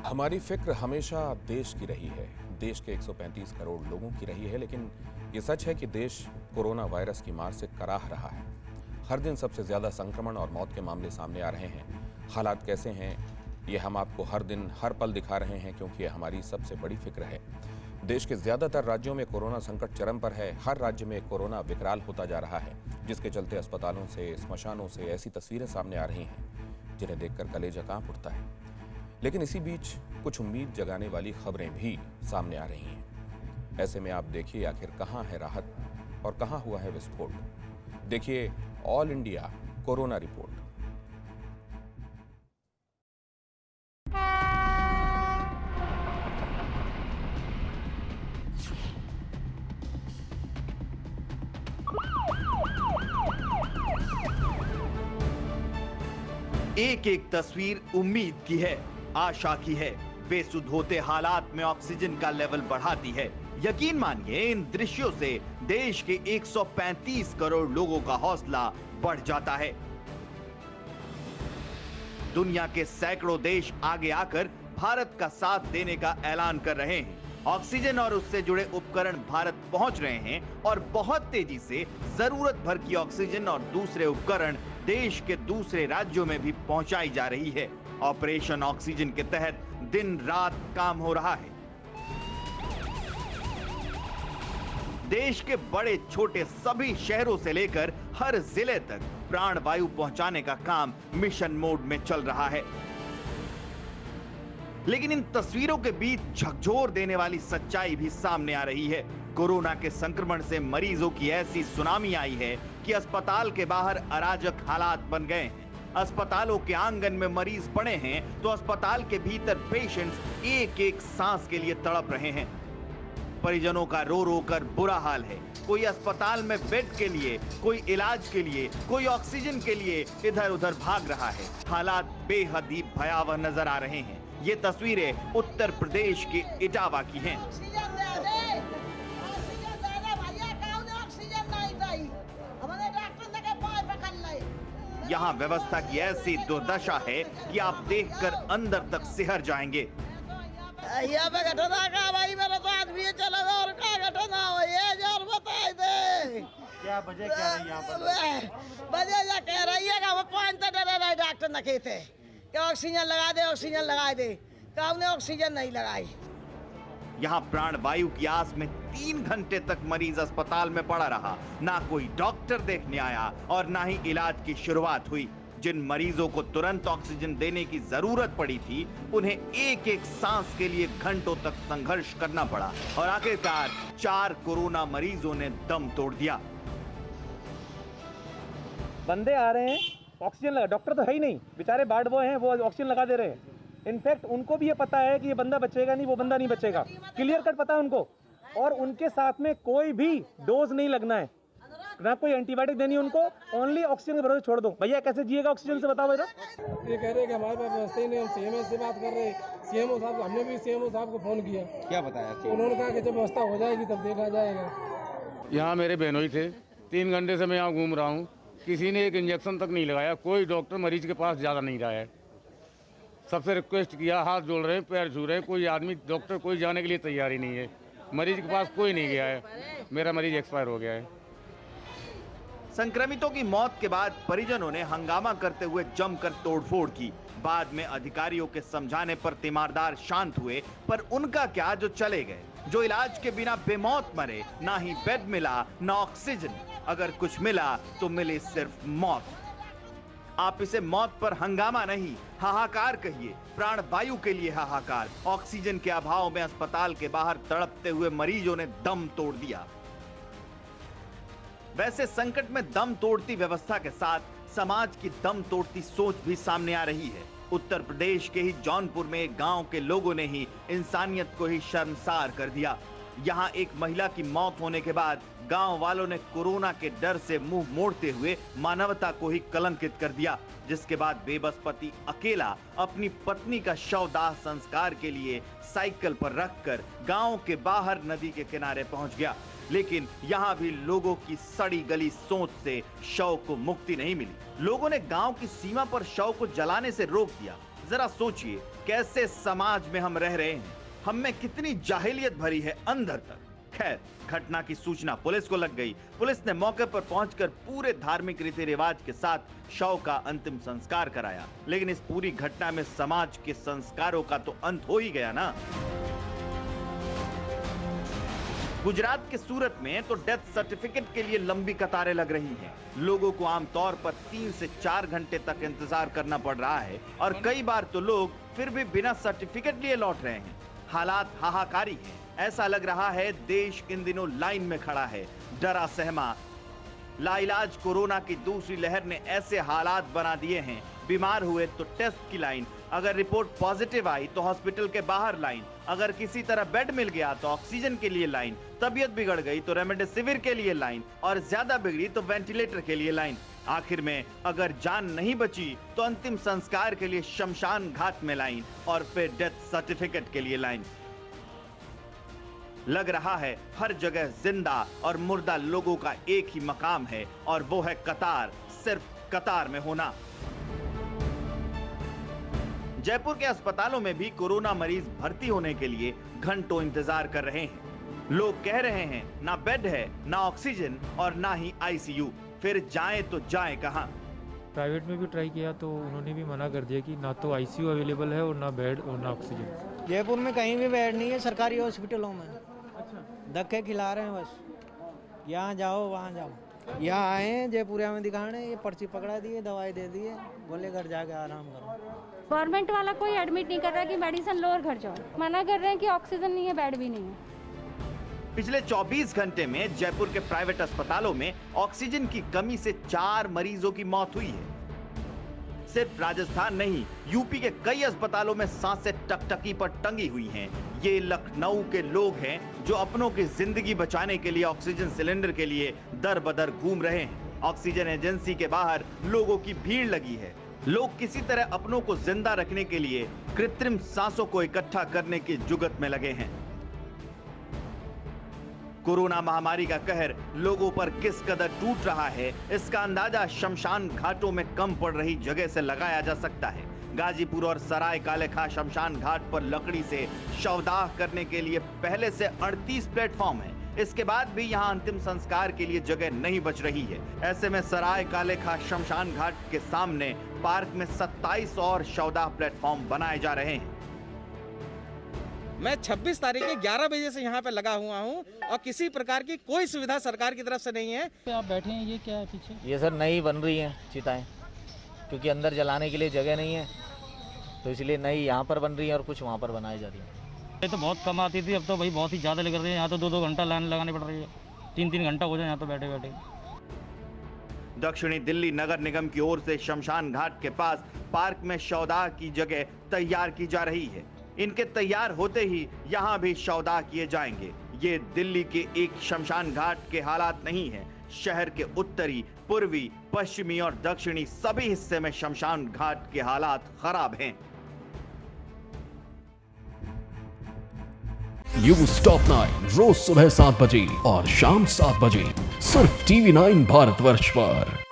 हमारी फिक्र हमेशा देश की रही है, देश के 135 करोड़ लोगों की रही है, लेकिन ये सच है कि देश कोरोना वायरस की मार से कराह रहा है। हर दिन सबसे ज्यादा संक्रमण और मौत के मामले सामने आ रहे हैं। हालात कैसे हैं ये हम आपको हर दिन हर पल दिखा रहे हैं, क्योंकि ये हमारी सबसे बड़ी फिक्र है। देश के ज्यादातर राज्यों में कोरोना संकट चरम पर है। हर राज्य में कोरोना विकराल होता जा रहा है, जिसके चलते अस्पतालों से, श्मशानों से ऐसी तस्वीरें सामने आ रही हैं जिन्हें देखकर कलेजा कांप उठता है। लेकिन इसी बीच कुछ उम्मीद जगाने वाली खबरें भी सामने आ रही हैं। ऐसे में आप देखिए आखिर कहां है राहत और कहां हुआ है विस्फोट। देखिए ऑल इंडिया कोरोना रिपोर्ट। एक एक तस्वीर उम्मीद की है, आशा की है। बेसुध होते हालात में ऑक्सीजन का लेवल बढ़ाती है। यकीन मानिए इन दृश्यों से देश के 135 करोड़ लोगों का हौसला बढ़ जाता है। दुनिया के सैकड़ों देश आगे आकर भारत का साथ देने का ऐलान कर रहे हैं। ऑक्सीजन और उससे जुड़े उपकरण भारत पहुंच रहे हैं और बहुत तेजी से जरूरत भर की ऑक्सीजन और दूसरे उपकरण देश के दूसरे राज्यों में भी पहुंचाई जा रही है। ऑपरेशन ऑक्सीजन के तहत दिन रात काम हो रहा है। देश के बड़े छोटे सभी शहरों से लेकर हर जिले तक प्राण वायु पहुंचाने का काम मिशन मोड में चल रहा है। लेकिन इन तस्वीरों के बीच झकझोर देने वाली सच्चाई भी सामने आ रही है। कोरोना के संक्रमण से मरीजों की ऐसी सुनामी आई है कि अस्पताल के बाहर अराजक हालात बन गए हैं। अस्पतालों के आंगन में मरीज पड़े हैं तो अस्पताल के भीतर पेशेंट्स एक एक सांस के लिए तड़प रहे हैं। परिजनों का रो रो कर बुरा हाल है। कोई अस्पताल में बेड के लिए, कोई इलाज के लिए, कोई ऑक्सीजन के लिए इधर उधर भाग रहा है। हालात बेहद ही भयावह नजर आ रहे हैं। ये तस्वीरें उत्तर प्रदेश के इटावा की हैं। यहाँ व्यवस्था की ऐसी दुर्दशा है कि आप देखकर अंदर तक सिहर जाएंगे। यहाँ पे घटना का भाई, मेरा तो आदमी चला गया और क्या घटना हुई है यार, बता दे क्या वजह क्या रही यहाँ पर? वजह यह कह रही है कि हम कौन तो डरे रहे डॉक्टर न कहते कि ऑक्सीजन लगा दे, ऑक्सीजन लगा दे, तो हमने ऑक्सीजन नहीं लगाई। यहाँ प्राण वायु की आस में 3 घंटे तक मरीज अस्पताल में पड़ा रहा। ना कोई डॉक्टर देखने आया और ना ही इलाज की शुरुआत हुई। जिन मरीजों को तुरंत ऑक्सीजन देने की जरूरत पड़ी थी, उन्हें एक एक सांस के लिए घंटों तक संघर्ष करना पड़ा और आखिरकार 4 कोरोना मरीजों ने दम तोड़ दिया। बंदे आ रहे हैं, ऑक्सीजन लगा, डॉक्टर तो है ही नहीं, बेचारे वार्ड बॉय हैं, वो ऑक्सीजन लगा दे रहे हैं। इनफैक्ट उनको भी ये पता है कि ये बंदा बचेगा नहीं, वो बंदा नहीं बचेगा, क्लियर कट पता है उनको। और उनके साथ में कोई भी डोज नहीं लगना है, ना कोई एंटीबायोटिक देनी है उनको, ओनली ऑक्सीजन के भरोसे छोड़ दो। भैया कैसे जिएगा ऑक्सीजन से, बताओ भैया। ये कह रहे हैं कि हमारे पास व्यवस्था ही नहीं, हम सीएमओ से बात कर रहे हैं। सीएमओ साहब, हमने भी सीएमओ साहब को फोन किया, क्या बताया? उन्होंने कहा कि जब व्यवस्था हो जाएगी तब देखा जाएगा। यहाँ मेरे बहनोई थे, 3 घंटे से मैं यहाँ घूम रहा हूँ, किसी ने एक इंजेक्शन तक नहीं लगाया। कोई डॉक्टर मरीज के पास ज़्यादा नहीं रहा है। सबसे रिक्वेस्ट किया, हाथ जोड़ रहे हैं, पैर छू रहे हैं, कोई आदमी डॉक्टर कोई जाने के लिए तैयार ही नहीं है। मरीज के पास कोई नहीं गया है। मेरा मरीज एक्सपायर हो गया है। संक्रमितों की मौत के बाद परिजनों ने हंगामा करते हुए जमकर तोड़फोड़ की। बाद में अधिकारियों के समझाने पर तीमारदार शांत हुए, पर उनका क्या जो चले गए। जो इलाज के बिना बेमौत मरे, ना ही बेड मिला ना ऑक्सीजन। अगर कुछ मिला तो मिली सिर्फ मौत। आप इसे मौत पर हंगामा नहीं, हाहाकार कहिए। प्राण वायु के लिए हाहाकार। ऑक्सीजन के अभाव में अस्पताल के बाहर तड़पते हुए मरीजों ने दम तोड़ दिया। वैसे संकट में दम तोड़ती व्यवस्था के साथ समाज की दम तोड़ती सोच भी सामने आ रही है। उत्तर प्रदेश के ही जौनपुर में एक गांव के लोगों ने ही इंसानियत को ही शर्मसार कर दिया। यहां एक महिला की मौत होने के बाद गांव वालों ने कोरोना के डर से मुंह मोड़ते हुए मानवता को ही कलंकित कर दिया, जिसके बाद बेबस पति अकेला अपनी पत्नी का शवदाह संस्कार के लिए साइकिल पर रखकर गांव के बाहर नदी के किनारे पहुंच गया। लेकिन यहाँ भी लोगों की सड़ी गली सोच से शव को मुक्ति नहीं मिली। लोगों ने गांव की सीमा पर शव को जलाने से रोक दिया। जरा सोचिए कैसे समाज में हम रह रहे हैं, हम में कितनी जाहिलियत भरी है अंदर तक। खैर, घटना की सूचना पुलिस को लग गई। पुलिस ने मौके पर पहुंचकर पूरे धार्मिक रीति रिवाज के साथ शव का अंतिम संस्कार कराया। लेकिन इस पूरी घटना में समाज के संस्कारों का तो अंत हो ही गया ना। गुजरात के सूरत में तो डेथ सर्टिफिकेट के लिए लंबी कतारें लग रही हैं। लोगों को आमतौर पर 3 से 4 घंटे तक इंतजार करना पड़ रहा है और कई बार तो लोग फिर भी बिना सर्टिफिकेट लिए लौट रहे हैं। हालात हाहाकारी हैं। ऐसा लग रहा है देश इन दिनों लाइन में खड़ा है, डरा सहमा। लाइलाज कोरोना की दूसरी लहर ने ऐसे हालात बना दिए हैं, बीमार हुए तो टेस्ट की लाइन, अगर रिपोर्ट पॉजिटिव आई तो हॉस्पिटल के बाहर लाइन, अगर किसी तरह बेड मिल गया तो ऑक्सीजन के लिए लाइन, तबीयत बिगड़ गई तो रेमडेसिविर के लिए लाइन और ज्यादा बिगड़ी तो वेंटिलेटर के लिए लाइन। आखिर में अगर जान नहीं बची तो अंतिम संस्कार के लिए शमशान घाट में लाइन और फिर डेथ सर्टिफिकेट के लिए लाइन। लग रहा है हर जगह जिंदा और मुर्दा लोगों का एक ही मकाम है और वो है कतार, सिर्फ कतार में होना। जयपुर के अस्पतालों में भी कोरोना मरीज भर्ती होने के लिए घंटों इंतजार कर रहे हैं। लोग कह रहे हैं ना बेड है, ना ऑक्सीजन और ना ही आईसीयू। फिर जाएं तो जाएं कहां? प्राइवेट में भी ट्राई किया तो उन्होंने भी मना कर दिया कि ना तो आईसीयू अवेलेबल है और ना बेड और ना ऑक्सीजन। जयपुर में कहीं भी बेड नहीं है सरकारी हॉस्पिटलों में। धक्के खिला रहे हैं बस, यहाँ जाओ वहाँ जाओ। यहाँ आए हैं जयपुरिया में दिखाने, ये पर्ची पकड़ा दिए, दवाई दे दिए, बोले घर जाके आराम करो। गवर्नमेंट वाला कोई एडमिट नहीं कर रहा कि मेडिसिन लो और घर जाओ, मना कर रहे हैं कि ऑक्सीजन नहीं है, बेड भी नहीं है। पिछले 24 घंटे में जयपुर के प्राइवेट अस्पतालों में ऑक्सीजन की कमी से 4 मरीजों की मौत हुई है। सिर्फ राजस्थान नहीं, यूपी के कई अस्पतालों में सांसें टकटकी पर टंगी हुई हैं। ये लखनऊ के लोग हैं जो अपनों की जिंदगी बचाने के लिए ऑक्सीजन सिलेंडर के लिए दर बदर घूम रहे हैं। ऑक्सीजन एजेंसी के बाहर लोगों की भीड़ लगी है। लोग किसी तरह अपनों को जिंदा रखने के लिए कृत्रिम सांसों को इकट्ठा करने की जुगत में लगे हैं। कोरोना महामारी का कहर लोगों पर किस कदर टूट रहा है, इसका अंदाजा शमशान घाटों में कम पड़ रही जगह से लगाया जा सकता है। गाजीपुर और सराय काले खां शमशान घाट पर लकड़ी से शवदाह करने के लिए पहले से 38 प्लेटफॉर्म है। इसके बाद भी यहां अंतिम संस्कार के लिए जगह नहीं बच रही है। ऐसे में सराय काले खां शमशान घाट के सामने पार्क में 27 और शवदाह प्लेटफॉर्म बनाए जा रहे हैं। मैं 26 तारीख के 11 बजे से यहाँ पे लगा हुआ हूँ और किसी प्रकार की कोई सुविधा सरकार की तरफ से नहीं है। आप बैठे हैं, ये क्या है पीछे? ये सर नई बन रही हैं चिताएं, क्योंकि अंदर जलाने के लिए जगह नहीं है तो इसलिए नई यहाँ पर बन रही है और कुछ वहाँ पर बनाई जा रही है। ये तो बहुत कम आती थी, अब तो भाई बहुत ही ज़्यादा लग रही है। यहाँ तो 2-2 घंटा लाइन लगानी पड़ रही है, 3-3 घंटा हो जाए यहाँ तो बैठे बैठे। दक्षिणी दिल्ली नगर निगम की ओर से शमशान घाट के पास पार्क में शवदाह की जगह तैयार की जा रही है। इनके तैयार होते ही यहाँ भी शवदाह किए जाएंगे। ये दिल्ली के एक शमशान घाट के हालात नहीं है। शहर के उत्तरी, पूर्वी, पश्चिमी और दक्षिणी सभी हिस्से में शमशान घाट के हालात खराब हैं। न्यूज़ टॉप 9 रोज सुबह 7 बजे और शाम 7 बजे सिर्फ TV9 भारतवर्ष पर।